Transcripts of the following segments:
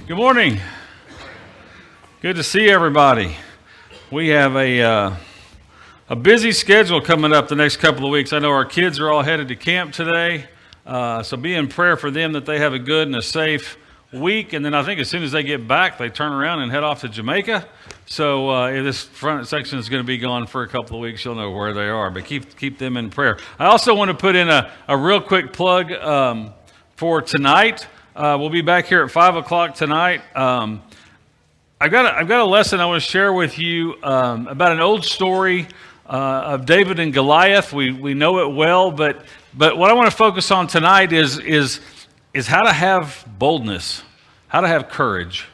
Good morning. Good to see everybody. We have a busy schedule coming up the next couple of weeks. I know our kids are all headed to camp today, so be in prayer for them that they have a good and a safe week. And then I think as soon as they get back, they turn around and head off to Jamaica. So this front section is going to be gone for a couple of weeks. You'll know where they are, but keep them in prayer. I also want to put in a real quick plug for tonight. We'll be back here at 5 o'clock tonight. I've got a lesson I want to share with you about an old story of David and Goliath. We know it well, but what I want to focus on tonight is how to have boldness, how to have courage.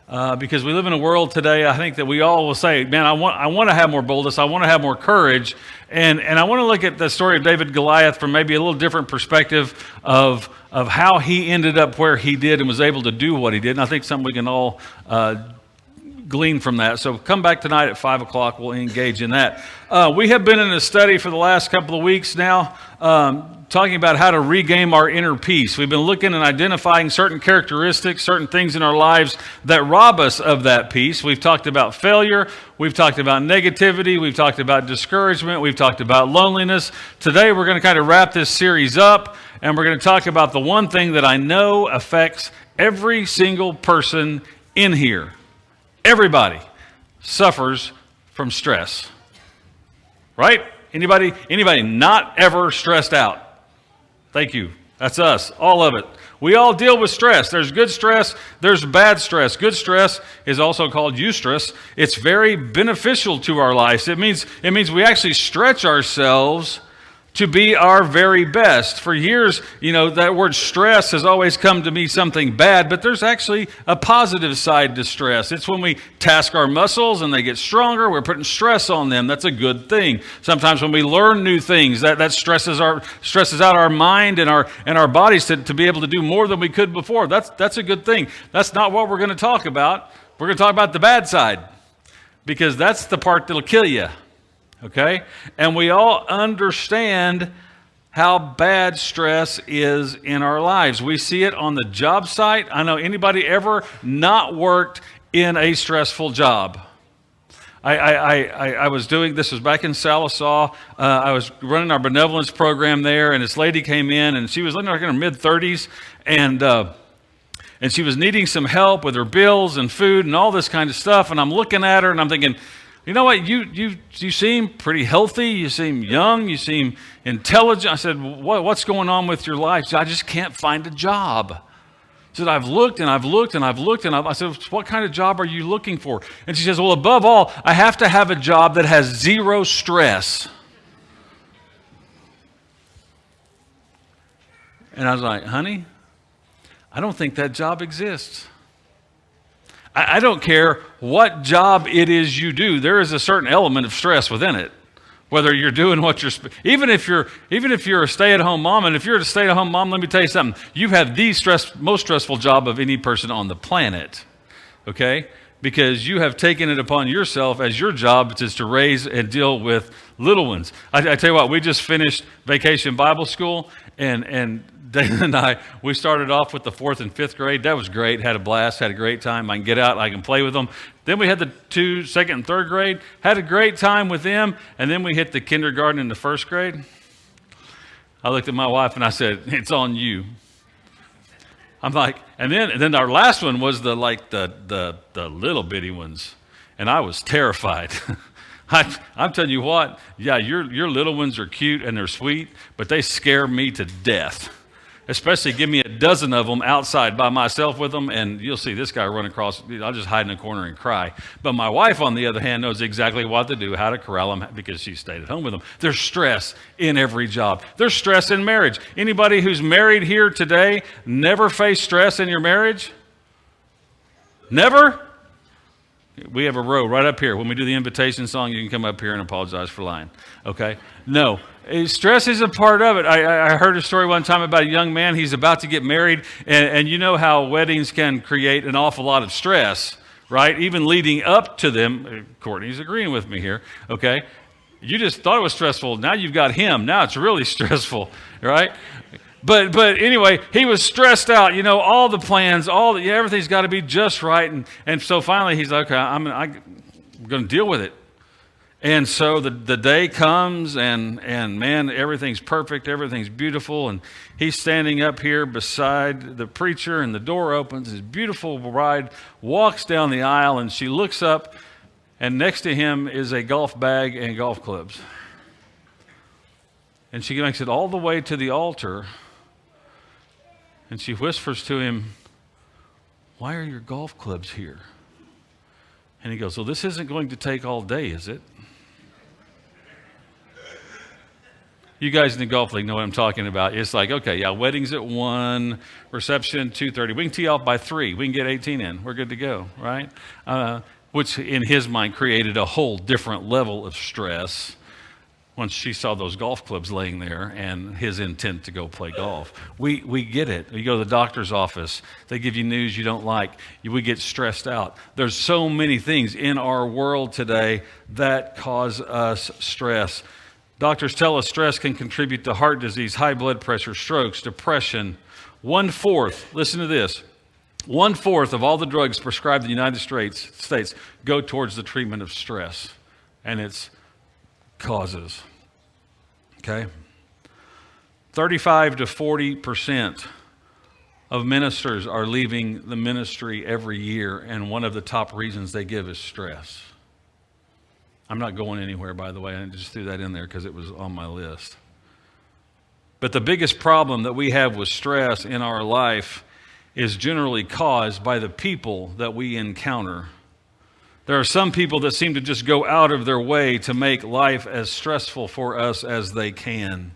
Because we live in a world today, I think that we all will say, man, I want to have more boldness, I want to have more courage, and I want to look at the story of David and Goliath from maybe a little different perspective of how he ended up where he did and was able to do what he did. And I think something we can all glean from that. So come back tonight at 5 o'clock. We'll engage in that. We have been in a study for the last couple of weeks now, talking about how to regain our inner peace. We've been looking and identifying certain characteristics, certain things in our lives that rob us of that peace. We've talked about failure. We've talked about negativity. We've talked about discouragement. We've talked about loneliness. Today, we're going to kind of wrap this series up, and we're going to talk about the one thing that I know affects every single person in here. Everybody suffers from stress, right? Anybody not ever stressed out? Thank you. That's us, all of it. We all deal with stress. There's good stress, there's bad stress. Good stress is also called eustress. It's very beneficial to our lives. It means we actually stretch ourselves to be our very best. For years, that word stress has always come to be something bad, but there's actually a positive side to stress. It's when we task our muscles and they get stronger, we're putting stress on them. That's a good thing. Sometimes when we learn new things, that stresses out our mind and our bodies to be able to do more than we could before. That's a good thing. That's not what we're going to talk about. We're going to talk about the bad side, because that's the part that'll kill you. Okay? And we all understand how bad stress is in our lives. We see it on the job site. I know anybody ever not worked in a stressful job. I was doing, this was back in Salisaw. I was running our benevolence program there, and this lady came in, and she was like in her mid-30s, and she was needing some help with her bills and food and all this kind of stuff. And I'm looking at her, and I'm thinking, you know what, you seem pretty healthy, you seem young, you seem intelligent. I said, what's going on with your life? She said, I just can't find a job. She said, I've looked and I've looked and I've looked and I said, what kind of job are you looking for? And she says, well, above all, I have to have a job that has zero stress. And I was like, honey, I don't think that job exists. I don't care what job it is you do. There is a certain element of stress within it. Whether you're doing what you're, even if you're a stay-at-home mom, and if you're a stay-at-home mom, let me tell you something. You have the most stressful job of any person on the planet, okay? Because you have taken it upon yourself as your job is to raise and deal with little ones. I tell you what, we just finished Vacation Bible School, and Dana and I, we started off with the 4th and 5th grade. That was great. Had a blast. Had a great time. I can get out. I can play with them. Then we had the 2nd and 3rd grade. Had a great time with them. And then we hit the kindergarten and the 1st grade. I looked at my wife and I said, it's on you. I'm like, and then our last one was the little bitty ones. And I was terrified. I'm telling you what, yeah, your little ones are cute and they're sweet, but they scare me to death. Especially give me a dozen of them outside by myself with them, and you'll see this guy run across. I'll just hide in a corner and cry. But my wife, on the other hand, knows exactly what to do, how to corral them, because she stayed at home with them. There's stress in every job. There's stress in marriage. Anybody who's married here today never faced stress in your marriage? Never? We have a row right up here. When we do the invitation song, you can come up here and apologize for lying. Okay? No. Stress is a part of it. I heard a story one time about a young man. He's about to get married, and you know how weddings can create an awful lot of stress, right? Even leading up to them. Courtney's agreeing with me here, okay? You just thought it was stressful. Now you've got him. Now it's really stressful, right? But anyway, he was stressed out. You know, all the plans, everything's got to be just right. And so finally he's like, okay, I'm going to deal with it. And so the day comes, and man, everything's perfect, everything's beautiful, and he's standing up here beside the preacher, and the door opens. His beautiful bride walks down the aisle, and she looks up, and next to him is a golf bag and golf clubs. And she makes it all the way to the altar, and she whispers to him, "Why are your golf clubs here?" And he goes, "Well, this isn't going to take all day, is it?" You guys in the golf league know what I'm talking about. It's like, okay, yeah, wedding's at 1, reception 2:30. We can tee off by 3. We can get 18 in. We're good to go, right? Which in his mind created a whole different level of stress once she saw those golf clubs laying there and his intent to go play golf. We get it. You go to the doctor's office. They give you news you don't like. We get stressed out. There's so many things in our world today that cause us stress. Doctors tell us stress can contribute to heart disease, high blood pressure, strokes, depression. 1/4, listen to this, 1/4 of all the drugs prescribed in the United States go towards the treatment of stress and its causes. Okay? 35 to 40% of ministers are leaving the ministry every year, and one of the top reasons they give is stress. I'm not going anywhere, by the way. I just threw that in there because it was on my list. But the biggest problem that we have with stress in our life is generally caused by the people that we encounter. There are some people that seem to just go out of their way to make life as stressful for us as they can.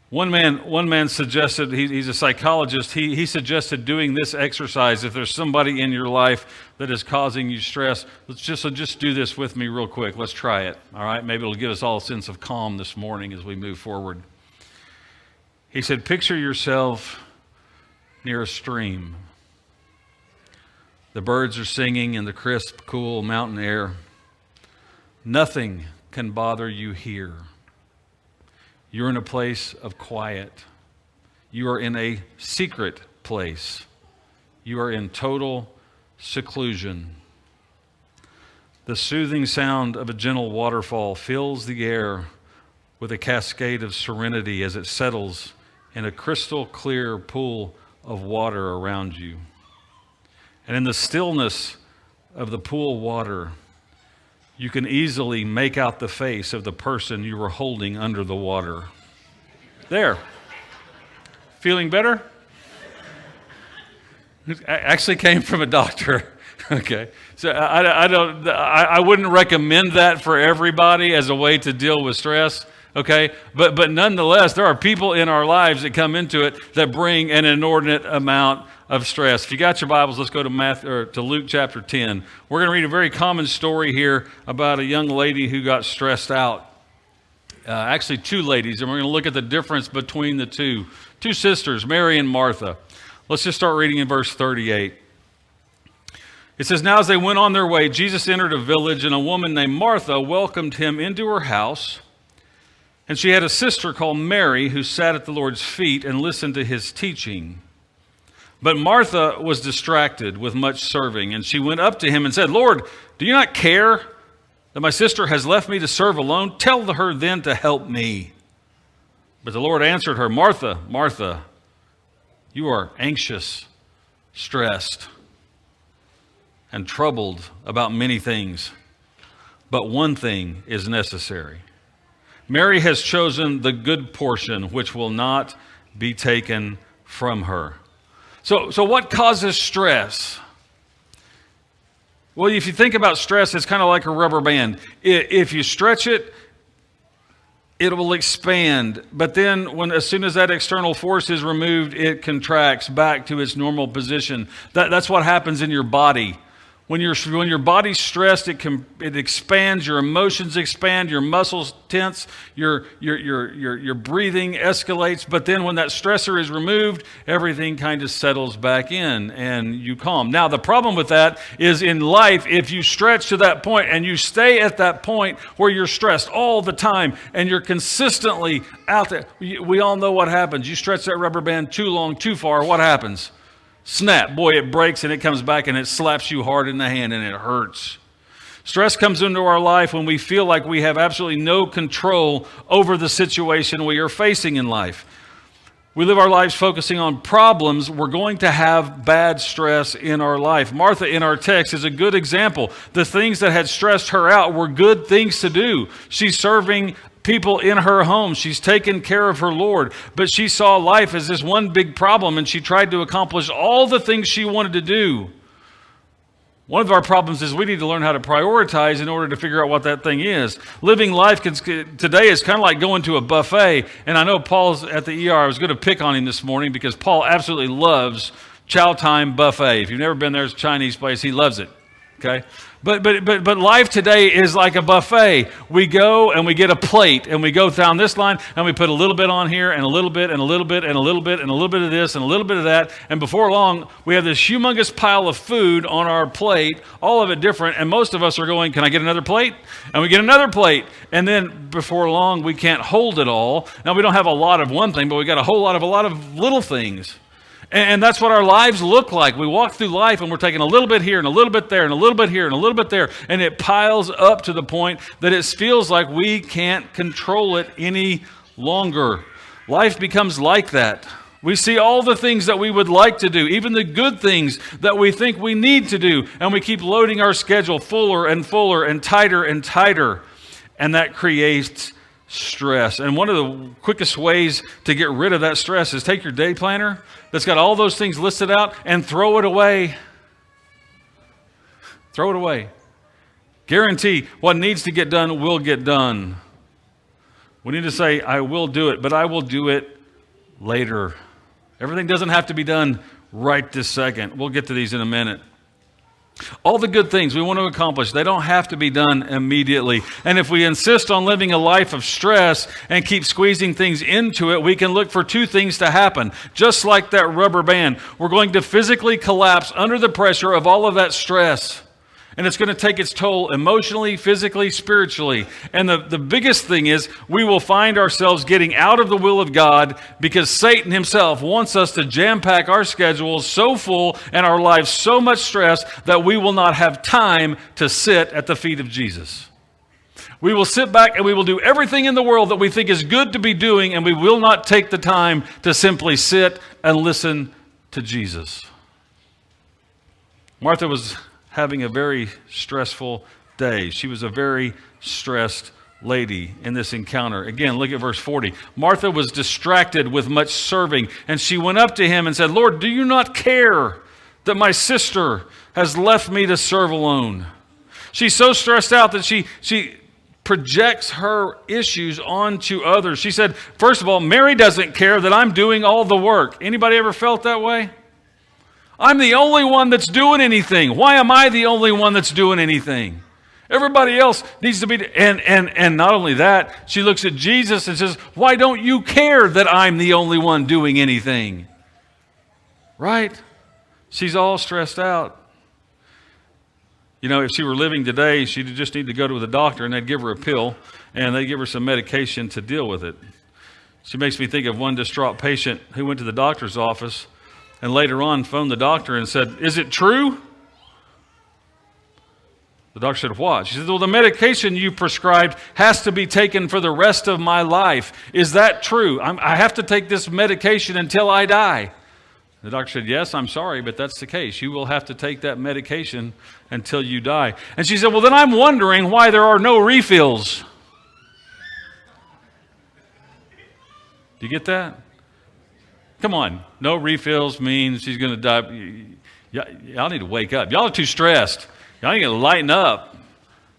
One man suggested, he's a psychologist, he suggested doing this exercise. If there's somebody in your life that is causing you stress, just do this with me real quick. Let's try it, all right? Maybe it'll give us all a sense of calm this morning as we move forward. He said, picture yourself near a stream. The birds are singing in the crisp, cool mountain air. Nothing can bother you here. You're in a place of quiet. You are in a secret place. You are in total seclusion. The soothing sound of a gentle waterfall fills the air with a cascade of serenity as it settles in a crystal clear pool of water around you. And in the stillness of the pool water, you can easily make out the face of the person you were holding under the water. There. Feeling better? It actually came from a doctor. Okay. So I wouldn't recommend that for everybody as a way to deal with stress. Okay. But nonetheless, there are people in our lives that come into it that bring an inordinate amount of stress. If you got your Bibles, let's go to Luke chapter 10. We're going to read a very common story here about a young lady who got stressed out. Actually, two ladies, and we're going to look at the difference between the two. Two sisters, Mary and Martha. Let's just start reading in verse 38. It says, "Now as they went on their way, Jesus entered a village, and a woman named Martha welcomed him into her house. And she had a sister called Mary who sat at the Lord's feet and listened to his teaching. But Martha was distracted with much serving, and she went up to him and said, 'Lord, do you not care that my sister has left me to serve alone? Tell her then to help me.' But the Lord answered her, 'Martha, Martha, you are anxious, stressed, and troubled about many things, but one thing is necessary. Mary has chosen the good portion, which will not be taken from her.'" So what causes stress? Well, if you think about stress, it's kind of like a rubber band. If you stretch it, it will expand. But then as soon as that external force is removed, it contracts back to its normal position. That's what happens in your body When your body's stressed, it expands, your emotions expand, your muscles tense, your breathing escalates. But then when that stressor is removed, everything kind of settles back in and you calm. Now, the problem with that is in life, if you stretch to that point and you stay at that point where you're stressed all the time and you're consistently out there, we all know what happens. You stretch that rubber band too long, too far, what happens? Snap. Boy, it breaks and it comes back and it slaps you hard in the hand and it hurts. Stress comes into our life when we feel like we have absolutely no control over the situation we are facing in life. We live our lives focusing on problems. We're going to have bad stress in our life. Martha in our text is a good example. The things that had stressed her out were good things to do. She's serving people in her home. She's taken care of her Lord, but she saw life as this one big problem and she tried to accomplish all the things she wanted to do. One of our problems is we need to learn how to prioritize in order to figure out what that thing is. Living life today is kind of like going to a buffet, and I know Paul's at the ER. I was going to pick on him this morning because Paul absolutely loves Chow Time Buffet. If you've never been there, it's a Chinese place. He loves it. Okay? But life today is like a buffet. We go and we get a plate and we go down this line and we put a little bit on here and a little bit and a little bit and a little bit and a little bit of this and a little bit of that. And before long, we have this humongous pile of food on our plate, all of it different. And most of us are going, can I get another plate? And we get another plate. And then before long, we can't hold it all. Now, we don't have a lot of one thing, but we got a lot of little things. And that's what our lives look like. We walk through life and we're taking a little bit here and a little bit there and a little bit here and a little bit there. And it piles up to the point that it feels like we can't control it any longer. Life becomes like that. We see all the things that we would like to do, even the good things that we think we need to do. And we keep loading our schedule fuller and fuller and tighter and tighter. And that creates stress. And one of the quickest ways to get rid of that stress is take your day planner that's got all those things listed out and throw it away. Throw it away. Guarantee what needs to get done will get done. We need to say, I will do it, but I will do it later. Everything doesn't have to be done right this second. We'll get to these in a minute. All the good things we want to accomplish, they don't have to be done immediately. And if we insist on living a life of stress and keep squeezing things into it, we can look for two things to happen. Just like that rubber band, we're going to physically collapse under the pressure of all of that stress. And it's going to take its toll emotionally, physically, spiritually. And the biggest thing is we will find ourselves getting out of the will of God because Satan himself wants us to jam-pack our schedules so full and our lives so much stress that we will not have time to sit at the feet of Jesus. We will sit back and we will do everything in the world that we think is good to be doing, and we will not take the time to simply sit and listen to Jesus. Martha was having a very stressful day. She was a very stressed lady in this encounter. Again, look at verse 40. Martha was distracted with much serving, and she went up to him and said, Lord, do you not care that my sister has left me to serve alone? She's so stressed out that she projects her issues onto others. She said, first of all, Mary doesn't care that I'm doing all the work. Anybody ever felt that way? I'm the only one that's doing anything. Why am I the only one that's doing anything? Everybody else needs to be... And not only that, she looks at Jesus and says, why don't you care that I'm the only one doing anything? Right? She's all stressed out. You know, if she were living today, she'd just need to go to the doctor and they'd give her a pill and they'd give her some medication to deal with it. She makes me think of one distraught patient who went to the doctor's office and later on phoned the doctor and said, is it true? The doctor said, what? She said, well, the medication you prescribed has to be taken for the rest of my life. Is that true? I have to take this medication until I die. The doctor said, yes, I'm sorry, but that's the case. You will have to take that medication until you die. And she said, well, then I'm wondering why there are no refills. Do you get that? Come on, no refills means she's going to die. Y'all need to wake up. Y'all are too stressed. Y'all need to lighten up,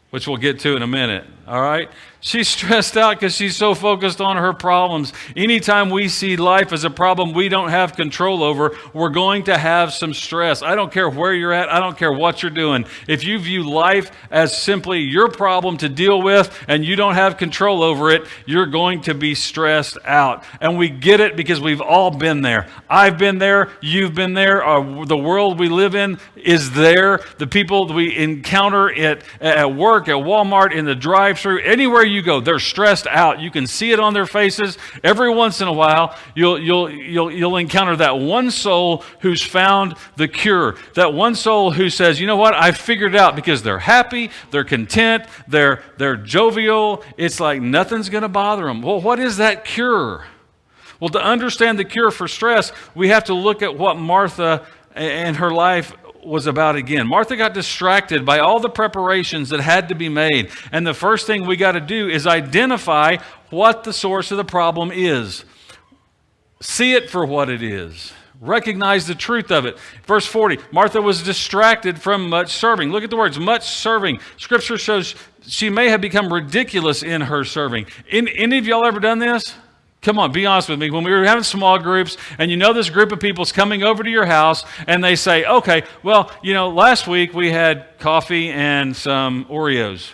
which we'll get to in a minute, all right? She's stressed out because she's so focused on her problems. Anytime we see life as a problem we don't have control over, we're going to have some stress. I don't care where you're at. I don't care what you're doing. If you view life as simply your problem to deal with and you don't have control over it, you're going to be stressed out. And we get it because we've all been there. I've been there. You've been there. The world we live in is there. The people we encounter at work, at Walmart, in the drive-thru, anywhere you go, they're stressed out. You can see it on their faces. Every once in a while, you'll encounter that one soul who's found the cure. That one soul who says, you know what, I figured it out, because they're happy, they're content, they're jovial. It's like nothing's going to bother them. Well, what is that cure? Well, to understand the cure for stress, we have to look at what Martha and her life was about again. Martha got distracted by all the preparations that had to be made. And the first thing we got to do is identify what the source of the problem is. See it for what it is. Recognize the truth of it. Verse 40, Martha was distracted from much serving. Look at the words, much serving. Scripture shows she may have become ridiculous in her serving. Any of y'all ever done this? Come on, be honest with me. When we were having small groups and you know this group of people's coming over to your house and they say, okay, well, last week we had coffee and some Oreos.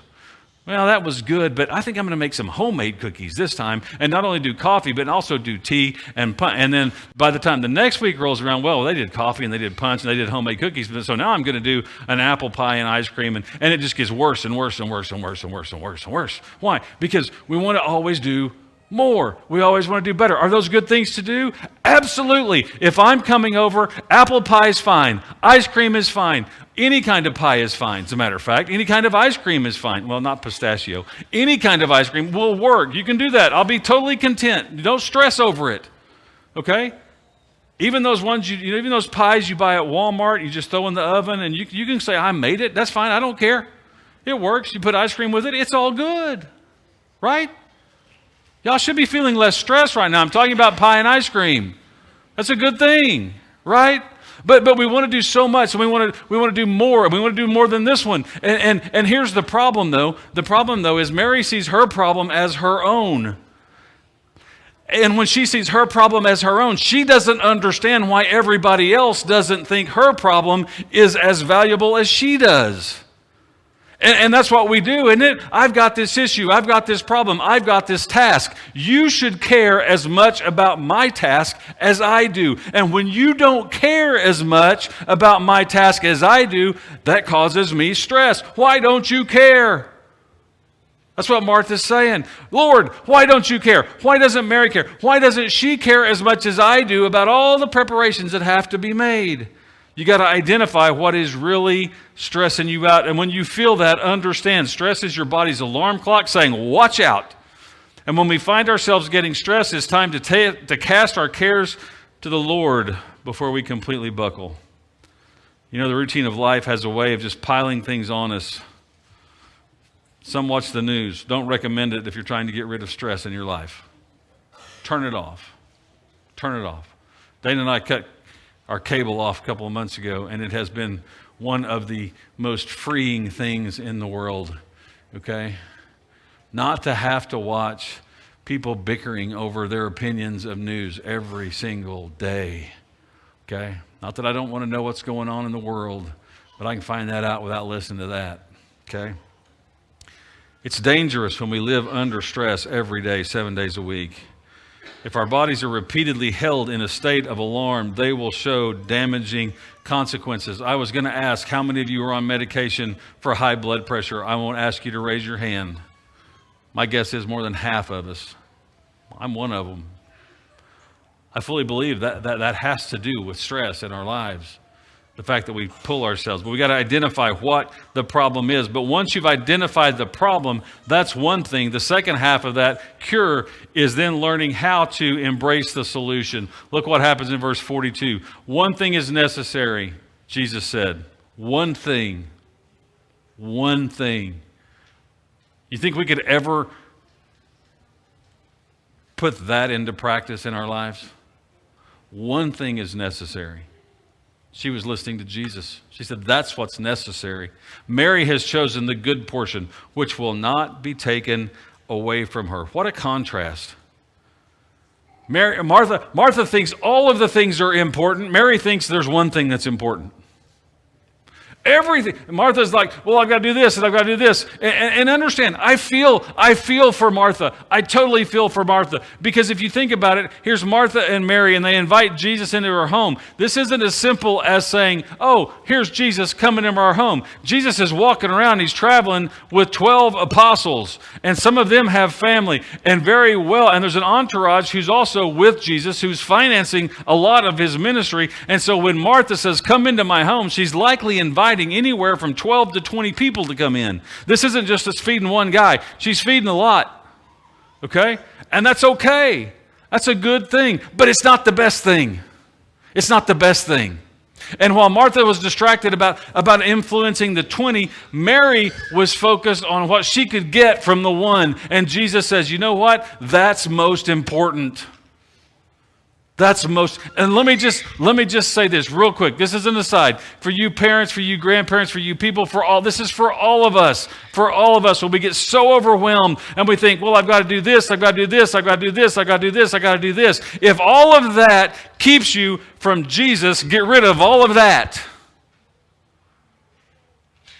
Well, that was good, but I think I'm going to make some homemade cookies this time, and not only do coffee, but also do tea and punch. And then by the time the next week rolls around, well, they did coffee and they did punch and they did homemade cookies. So now I'm going to do an apple pie and ice cream, and it just gets worse and worse and worse and worse and worse and worse and worse. Why? Because we want to always do more. We always want to do better. Are those good things to do? Absolutely. If I'm coming over, apple pie is fine. Ice cream is fine. Any kind of pie is fine, as a matter of fact. Any kind of ice cream is fine. Well, not pistachio. Any kind of ice cream will work. You can do that. I'll be totally content. Don't stress over it. Okay? Even those ones, even those pies you buy at Walmart, you just throw in the oven and you can say, I made it. That's fine. I don't care. It works. You put ice cream with it. It's all good. Right? Y'all should be feeling less stress right now. I'm talking about pie and ice cream. That's a good thing, right? But we want to do so much, and we want to do more, and we want to do more than this one. And here's the problem, though. The problem, though, is Mary sees her problem as her own. And when she sees her problem as her own, she doesn't understand why everybody else doesn't think her problem is as valuable as she does. And that's what we do, isn't it? I've got this issue. I've got this problem. I've got this task. You should care as much about my task as I do. And when you don't care as much about my task as I do, that causes me stress. Why don't you care? That's what Martha's saying. Lord, why don't you care? Why doesn't Mary care? Why doesn't she care as much as I do about all the preparations that have to be made? You got to identify what is really stressing you out. And when you feel that, understand stress is your body's alarm clock saying, watch out. And when we find ourselves getting stressed, it's time to cast our cares to the Lord before we completely buckle. The routine of life has a way of just piling things on us. Some watch the news. Don't recommend it if you're trying to get rid of stress in your life. Turn it off. Turn it off. Dana and I cut our cable off a couple of months ago, and it has been one of the most freeing things in the world, okay? Not to have to watch people bickering over their opinions of news every single day, okay? Not that I don't want to know what's going on in the world, but I can find that out without listening to that, okay? It's dangerous when we live under stress every day, 7 days a week. If our bodies are repeatedly held in a state of alarm, they will show damaging consequences. I was going to ask how many of you are on medication for high blood pressure. I won't ask you to raise your hand. My guess is more than half of us. I'm one of them. I fully believe that has to do with stress in our lives. The fact that we pull ourselves. But we got to identify what the problem is. But once you've identified the problem, that's one thing. The second half of that cure is then learning how to embrace the solution. Look what happens in verse 42. One thing is necessary, Jesus said. One thing. One thing. You think we could ever put that into practice in our lives? One thing is necessary. She was listening to Jesus. She said, that's what's necessary. Mary has chosen the good portion, which will not be taken away from her. What a contrast. Martha thinks all of the things are important. Mary thinks there's one thing that's important. Everything. Martha's like, well, I've got to do this and I've got to do this. And understand, I feel for Martha. I totally feel for Martha. Because if you think about it, here's Martha and Mary, and they invite Jesus into her home. This isn't as simple as saying, oh, here's Jesus coming into our home. Jesus is walking around. He's traveling with 12 apostles. And some of them have family. And very well. And there's an entourage who's also with Jesus, who's financing a lot of his ministry. And so when Martha says, come into my home, she's likely inviting anywhere from 12 to 20 people to come in. This isn't just us feeding one guy. She's feeding a lot. Okay? And that's okay. That's a good thing. But it's not the best thing. It's not the best thing. And while Martha was distracted about influencing the 20, Mary was focused on what she could get from the one. And Jesus says, you know what? That's most important. That's most, and let me just say this real quick. This is an aside. For you parents, for you grandparents, for you people, this is for all of us. For all of us, when we get so overwhelmed and we think, well, I've got to do this, I've got to do this, I've got to do this, I've got to do this, I've got to do this. If all of that keeps you from Jesus, get rid of all of that.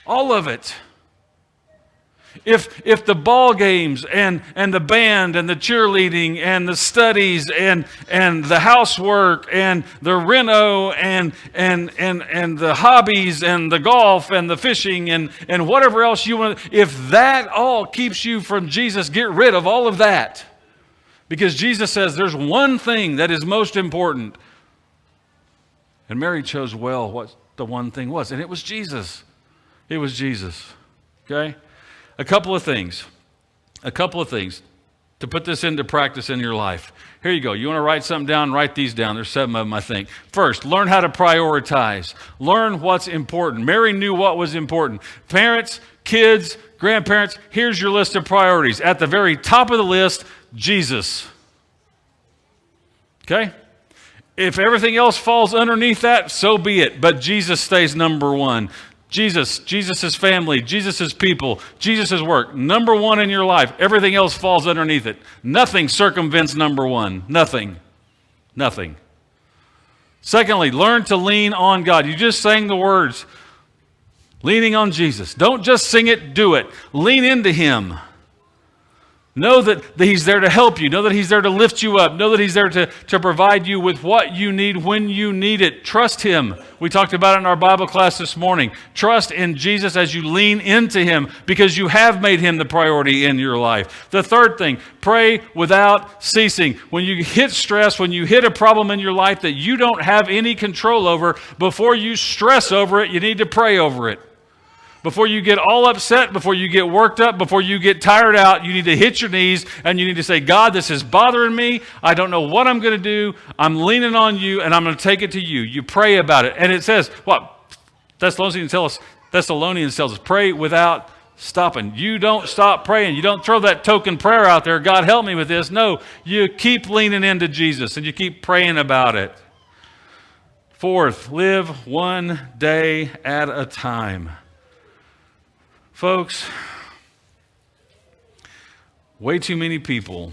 All of it. If the ball games and the band and the cheerleading and the studies and the housework and the reno and the hobbies and the golf and the fishing and whatever else you want, if that all keeps you from Jesus, get rid of all of that. Because Jesus says there's one thing that is most important. And Mary chose well what the one thing was, and it was Jesus. It was Jesus. Okay? A couple of things to put this into practice in your life. Here you go. You want to write something down? Write these down. There's 7 of them, I think. First, learn how to prioritize. Learn what's important. Mary knew what was important. Parents, kids, grandparents, here's your list of priorities. At the very top of the list, Jesus. Okay? If everything else falls underneath that, so be it. But Jesus stays number one. Jesus' family, Jesus' people, Jesus' work. Number one in your life. Everything else falls underneath it. Nothing circumvents number one. Nothing. Secondly, learn to lean on God. You just sang the words, leaning on Jesus. Don't just sing it, do it. Lean into Him. Know that He's there to help you. Know that He's there to lift you up. Know that He's there to provide you with what you need when you need it. Trust Him. We talked about it in our Bible class this morning. Trust in Jesus as you lean into Him because you have made Him the priority in your life. The third thing, pray without ceasing. When you hit stress, when you hit a problem in your life that you don't have any control over, before you stress over it, you need to pray over it. Before you get all upset, before you get worked up, before you get tired out, you need to hit your knees and you need to say, God, this is bothering me. I don't know what I'm going to do. I'm leaning on you and I'm going to take it to you. You pray about it. And it says, what? Thessalonians tells us, pray without stopping. You don't stop praying. You don't throw that token prayer out there, God, help me with this. No, you keep leaning into Jesus and you keep praying about it. Fourth, live one day at a time. Folks, way too many people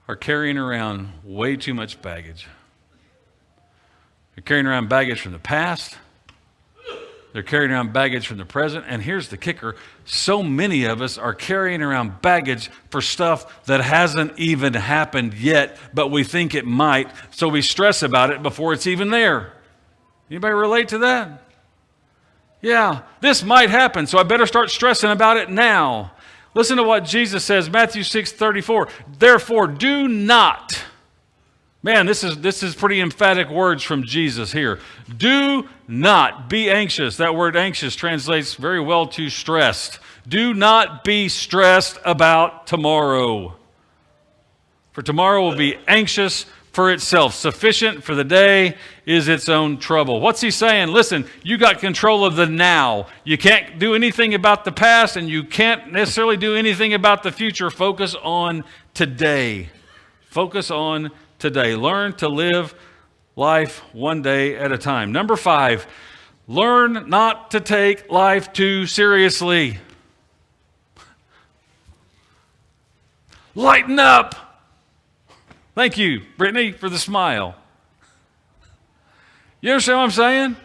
are carrying around way too much baggage. They're carrying around baggage from the past. They're carrying around baggage from the present. And here's the kicker. So many of us are carrying around baggage for stuff that hasn't even happened yet, but we think it might. So we stress about it before it's even there. Anybody relate to that? Yeah, this might happen, so I better start stressing about it now. Listen to what Jesus says, Matthew 6:34. Therefore, do not. Man, this is pretty emphatic words from Jesus here. Do not be anxious. That word anxious translates very well to stressed. Do not be stressed about tomorrow. For tomorrow will be anxious for itself. Sufficient for the day is its own trouble. What's he saying? Listen, you got control of the now. You can't do anything about the past and you can't necessarily do anything about the future. Focus on today. Focus on today. Learn to live life one day at a time. Number 5, learn not to take life too seriously. Lighten up. Thank you, Brittany, for the smile. You understand what I'm saying?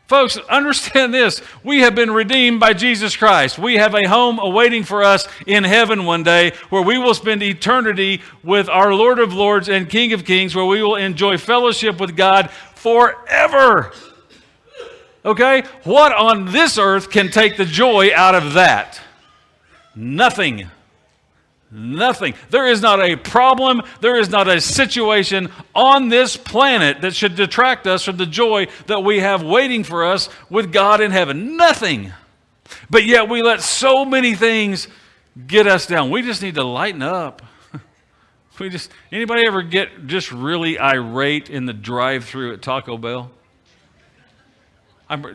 Folks, understand this. We have been redeemed by Jesus Christ. We have a home awaiting for us in heaven one day where we will spend eternity with our Lord of Lords and King of Kings, where we will enjoy fellowship with God forever. Okay? What on this earth can take the joy out of that? Nothing. Nothing. There is not a problem, there is not a situation on this planet that should detract us from the joy that we have waiting for us with God in heaven. Nothing. But yet we let so many things get us down. We just need to lighten up. Anybody ever get just really irate in the drive-thru at Taco Bell?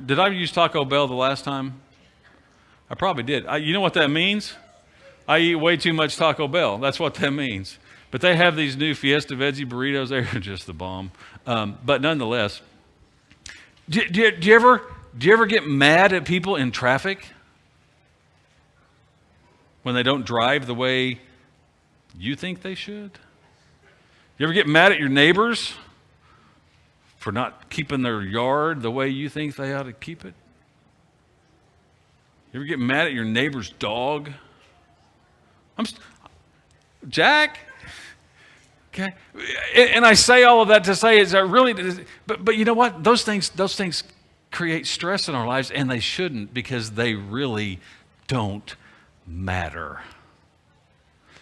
Did I use Taco Bell the last time? I probably did. You know what that means? I eat way too much Taco Bell. That's what that means. But they have these new Fiesta Veggie burritos. They're just the bomb. But nonetheless, do you ever get mad at people in traffic when they don't drive the way you think they should? You ever get mad at your neighbors for not keeping their yard the way you think they ought to keep it? You ever get mad at your neighbor's dog? Jack? Okay. And I say all of that to say is that really, but you know what? Those things create stress in our lives, and they shouldn't, because they really don't matter.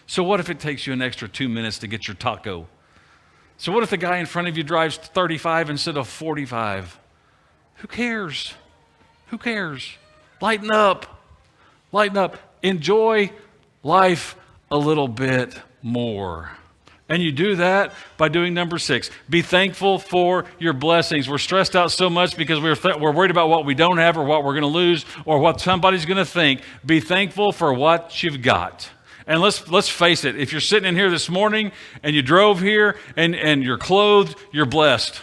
So what if it takes you an extra 2 minutes to get your taco? So what if the guy in front of you drives 35 instead of 45? Who cares? Who cares? Lighten up. Lighten up. Enjoy life a little bit more. And you do that by doing number 6. Be thankful for your blessings. We're stressed out so much because we're worried about what we don't have or what we're going to lose or what somebody's going to think. Be thankful for what you've got. And let's face it, if you're sitting in here this morning and you drove here and you're clothed, you're blessed.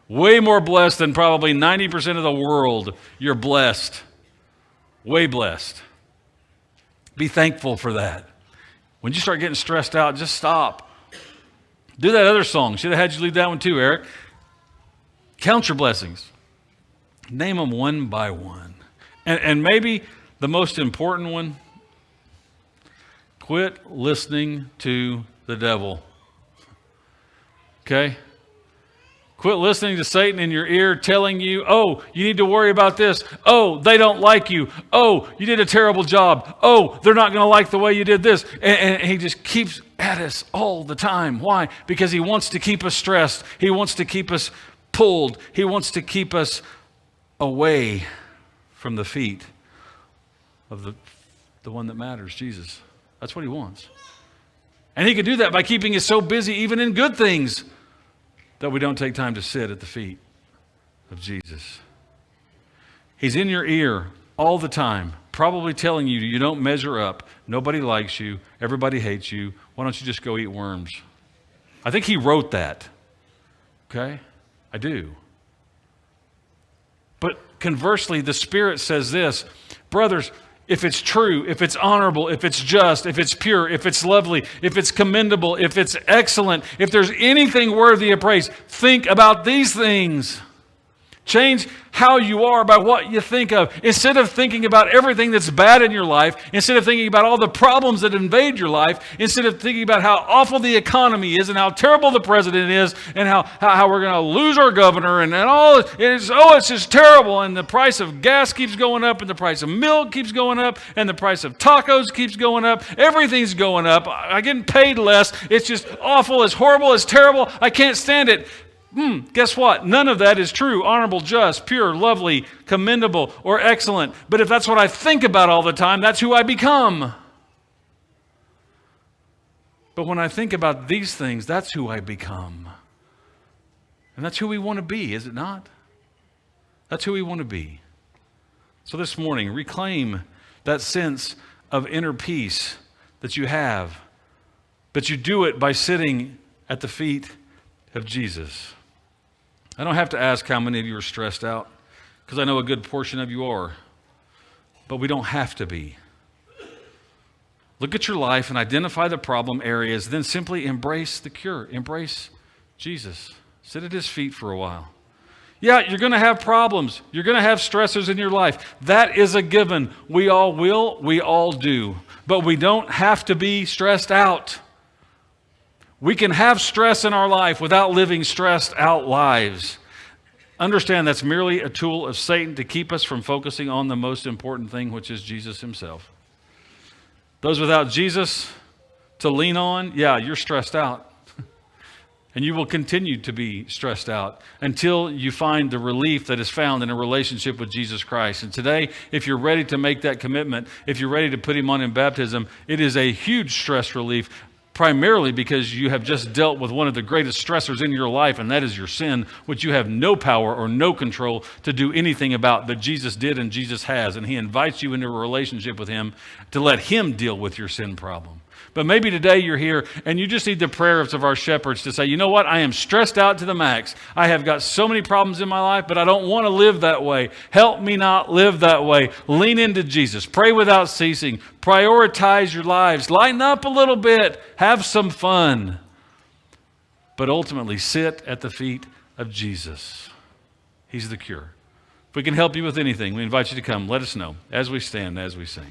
Way more blessed than probably 90% of the world. You're blessed. Way blessed. Be thankful for that. When you start getting stressed out, just stop. Do that other song. Should have had you leave that one too, Eric. Count your blessings. Name them one by one. And maybe the most important one, quit listening to the devil. Okay? Quit listening to Satan in your ear telling you, oh, you need to worry about this. Oh, they don't like you. Oh, you did a terrible job. Oh, they're not going to like the way you did this. And he just keeps at us all the time. Why? Because he wants to keep us stressed. He wants to keep us pulled. He wants to keep us away from the feet of the one that matters, Jesus. That's what he wants. And he can do that by keeping us so busy, even in good things, that we don't take time to sit at the feet of Jesus. He's in your ear all the time, probably telling you you don't measure up, nobody likes you, everybody hates you, why don't you just go eat worms? I think he wrote that, okay? I do. But conversely, the Spirit says this, brothers, if it's true, if it's honorable, if it's just, if it's pure, if it's lovely, if it's commendable, if it's excellent, if there's anything worthy of praise, think about these things. Change how you are by what you think of. Instead of thinking about everything that's bad in your life, instead of thinking about all the problems that invade your life, instead of thinking about how awful the economy is and how terrible the president is and how we're going to lose our governor and all, it's just terrible, and the price of gas keeps going up and the price of milk keeps going up and the price of tacos keeps going up. Everything's going up. I'm getting paid less. It's just awful. It's horrible. It's terrible. I can't stand it. Guess what? None of that is true, honorable, just, pure, lovely, commendable, or excellent. But if that's what I think about all the time, that's who I become. But when I think about these things, that's who I become. And that's who we want to be, is it not? That's who we want to be. So this morning, reclaim that sense of inner peace that you have. But you do it by sitting at the feet of Jesus. I don't have to ask how many of you are stressed out, because I know a good portion of you are. But we don't have to be. Look at your life and identify the problem areas, then simply embrace the cure. Embrace Jesus. Sit at his feet for a while. Yeah, you're going to have problems. You're going to have stressors in your life. That is a given. We all will. We all do. But we don't have to be stressed out. We can have stress in our life without living stressed out lives. Understand that's merely a tool of Satan to keep us from focusing on the most important thing, which is Jesus himself. Those without Jesus to lean on, yeah, you're stressed out. And you will continue to be stressed out until you find the relief that is found in a relationship with Jesus Christ. And today, if you're ready to make that commitment, if you're ready to put him on in baptism, it is a huge stress relief, primarily because you have just dealt with one of the greatest stressors in your life, and that is your sin, which you have no power or no control to do anything about, but Jesus did and Jesus has. And he invites you into a relationship with him to let him deal with your sin problem. But maybe today you're here and you just need the prayers of our shepherds to say, you know what, I am stressed out to the max. I have got so many problems in my life, but I don't want to live that way. Help me not live that way. Lean into Jesus. Pray without ceasing. Prioritize your lives. Lighten up a little bit. Have some fun. But ultimately, sit at the feet of Jesus. He's the cure. If we can help you with anything, we invite you to come. Let us know as we stand, as we sing.